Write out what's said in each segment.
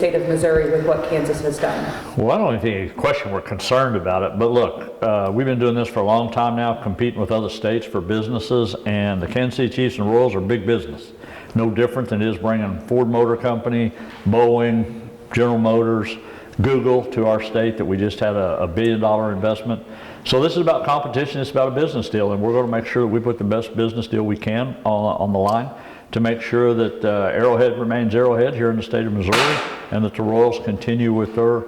state of Missouri with what Kansas has done? Well, I don't think any question we're concerned about it, but look, we've been doing this for a long time now, competing with other states for businesses, and the Kansas City Chiefs and Royals are big business. No different than it is bringing Ford Motor Company, Boeing, General Motors, Google to our state that we just had a $1 billion investment. So this is about competition, it's about a business deal, and we're going to make sure that we put the best business deal we can on the line to make sure that Arrowhead remains Arrowhead here in the state of Missouri, and that the Royals continue with their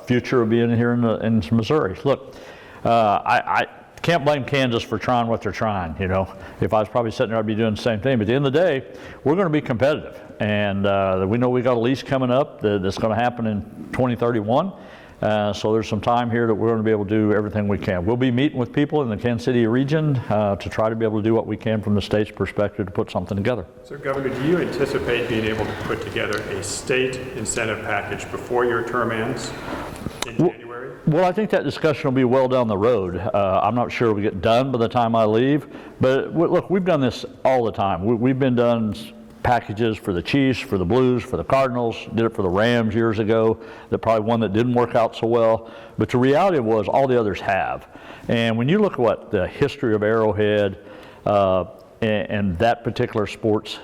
future of being here in Missouri. Look, I can't blame Kansas for trying what they're trying. You know, if I was probably sitting there, I'd be doing the same thing. But at the end of the day, we're going to be competitive, and we know we got a lease coming up that's going to happen in 2031. So there's some time here that we're going to be able to do everything we can. We'll be meeting with people in the Kansas City region to try to be able to do what we can from the state's perspective to put something together. So, Governor, do you anticipate being able to put together a state incentive package before your term ends in January? Well, I think that discussion will be well down the road. I'm not sure it'll get done by the time I leave, but look, we've done this all the time. We've been done packages for the Chiefs, for the Blues, for the Cardinals, did it for the Rams years ago, that probably one that didn't work out so well. But the reality was all the others have. And when you look at what the history of Arrowhead and that particular sports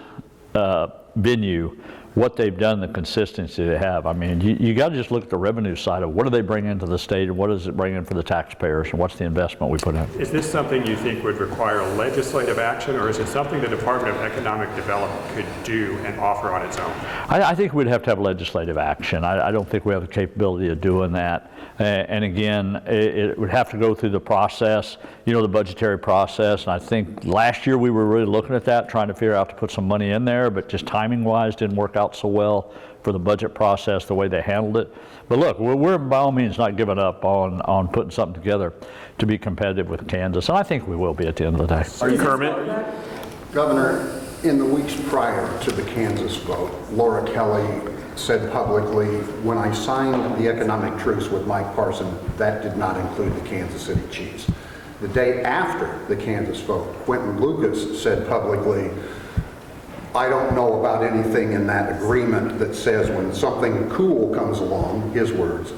venue, what they've done, the consistency they have. I mean, you got to just look at the revenue side of what do they bring into the state and what does it bring in for the taxpayers and what's the investment we put in. Is this something you think would require legislative action, or is it something the Department of Economic Development could do and offer on its own? I think we'd have to have legislative action. I don't think we have the capability of doing that. And again, it would have to go through the process, you know, the budgetary process. And I think last year we were really looking at that, trying to figure out to put some money in there, but just timing-wise didn't work out so well for the budget process, the way they handled it. But look, we're by all means not giving up on putting something together to be competitive with Kansas. And I think we will be at the end of the day. Are you Kermit? Governor, in the weeks prior to the Kansas vote, Laura Kelly said publicly, when I signed the economic truce with Mike Parsons, that did not include the Kansas City Chiefs. The day after the Kansas vote, Quentin Lucas said publicly, I don't know about anything in that agreement that says when something cool comes along, his words,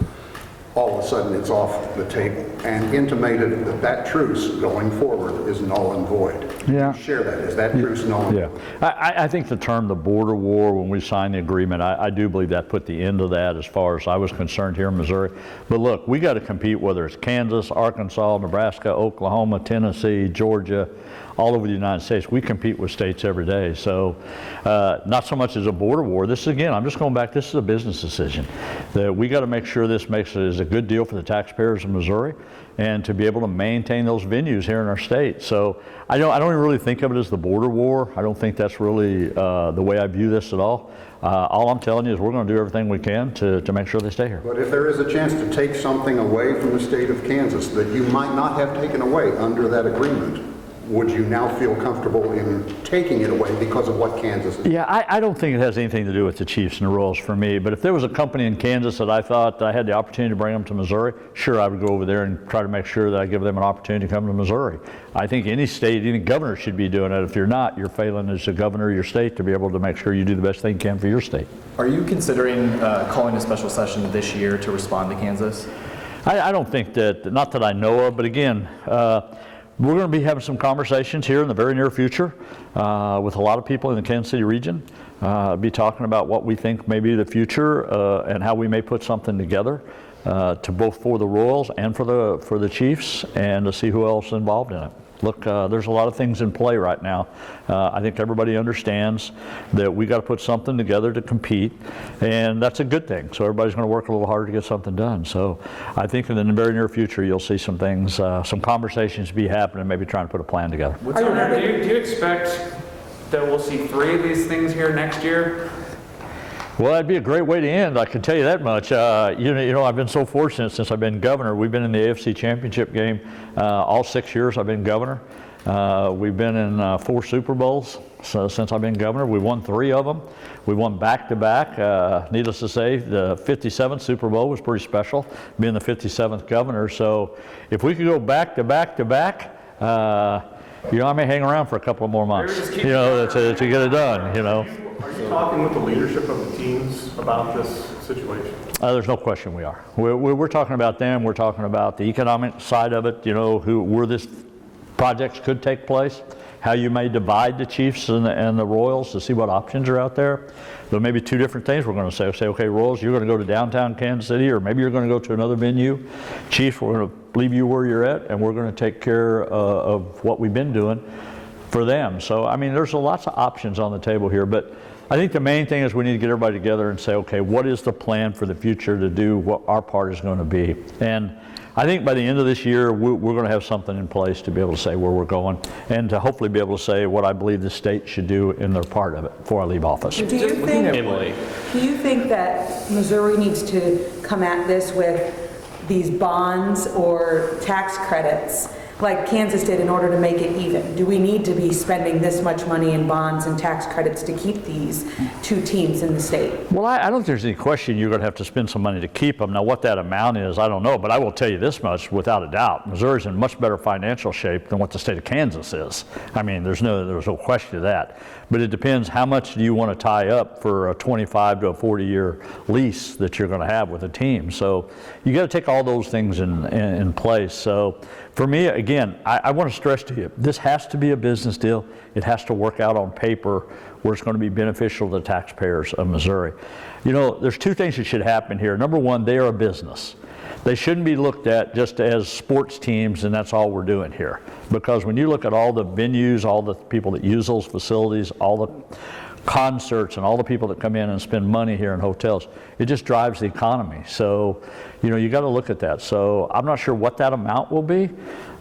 all of a sudden it's off the table, and intimated that that truce going forward is null and void. Yeah. Share that. Is that truce null and void? I think the term the border war, when we signed the agreement, I do believe that put the end of that as far as I was concerned here in Missouri. But look, we got to compete whether it's Kansas, Arkansas, Nebraska, Oklahoma, Tennessee, Georgia, all over the United States. We compete with states every day. So not so much as a border war. This is, again, I'm just going back, this is a business decision. That we got to make sure this makes it as a good deal for the taxpayers of Missouri and to be able to maintain those venues here in our state. So I don't even really think of it as the border war. I don't think that's really the way I view this at all. All I'm telling you is we're going to do everything we can to make sure they stay here. But if there is a chance to take something away from the state of Kansas that you might not have taken away under that agreement, would you now feel comfortable in taking it away because of what Kansas is? Yeah, I don't think it has anything to do with the Chiefs and the Royals for me, but if there was a company in Kansas that I thought that I had the opportunity to bring them to Missouri, sure, I would go over there and try to make sure that I give them an opportunity to come to Missouri. I think any state, any governor should be doing it. If you're not, you're failing as a governor of your state to be able to make sure you do the best thing you can for your state. Are you considering calling a special session this year to respond to Kansas? I don't think that, not that I know of, but again, we're going to be having some conversations here in the very near future with a lot of people in the Kansas City region. Be talking about what we think may be the future and how we may put something together to both for the Royals and for the Chiefs, and to see who else is involved in it. Look, there's a lot of things in play right now. I think everybody understands that we got to put something together to compete, and that's a good thing. So everybody's going to work a little harder to get something done. So I think in the very near future you'll see some things, some conversations be happening, maybe trying to put a plan together. Do you expect that we'll see 3 of these things here next year? Well, that'd be a great way to end, I can tell you that much. You know, I've been so fortunate since I've been governor. We've been in the AFC Championship game all 6 years I've been governor. We've been in 4 Super Bowls since I've been governor. We won 3 of them. We won back-to-back. Needless to say, the 57th Super Bowl was pretty special, being the 57th governor. So if we could go back-to-back-to-back, you know, I may hang around for a couple more months, you know, to get it done, you know. Are you talking with the leadership of the teams about this situation? There's no question we are. We're talking about them. We're talking about the economic side of it, you know, where this projects could take place, how you may divide the Chiefs and the Royals to see what options are out there. There may be two different things we're going to say. Say, okay, Royals, you're going to go to downtown Kansas City, or maybe you're going to go to another venue. Chiefs, we're going to leave you where you're at, and we're going to take care of what we've been doing for them. So, I mean, there's lots of options on the table here, but I think the main thing is we need to get everybody together and say, okay, what is the plan for the future to do what our part is going to be? And I think by the end of this year, we're going to have something in place to be able to say where we're going, and to hopefully be able to say what I believe the state should do in their part of it before I leave office. Do you think that Missouri needs to come at this with these bonds or tax credits like Kansas did in order to make it even? Do we need to be spending this much money in bonds and tax credits to keep these two teams in the state? Well, I don't think there's any question you're going to have to spend some money to keep them. Now, what that amount is, I don't know, but I will tell you this much without a doubt. Missouri's in much better financial shape than what the state of Kansas is. I mean, there's no question of that. But it depends how much do you want to tie up for a 25 to a 40-year lease that you're going to have with a team. So you got to take all those things in place. So for me, again, I want to stress to you, this has to be a business deal. It has to work out on paper where it's going to be beneficial to the taxpayers of Missouri. You know, there's two things that should happen here. Number one, they are a business. They shouldn't be looked at just as sports teams and that's all we're doing here. Because when you look at all the venues, all the people that use those facilities, all the concerts and all the people that come in and spend money here in hotels, it just drives the economy. So, you know, you got to look at that. So I'm not sure what that amount will be,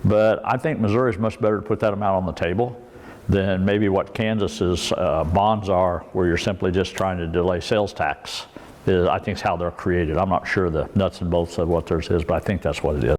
but I think Missouri is much better to put that amount on the table than maybe what Kansas's bonds are, where you're simply just trying to delay sales tax. I think is how they're created. I'm not sure the nuts and bolts of what theirs is, but I think that's what it is.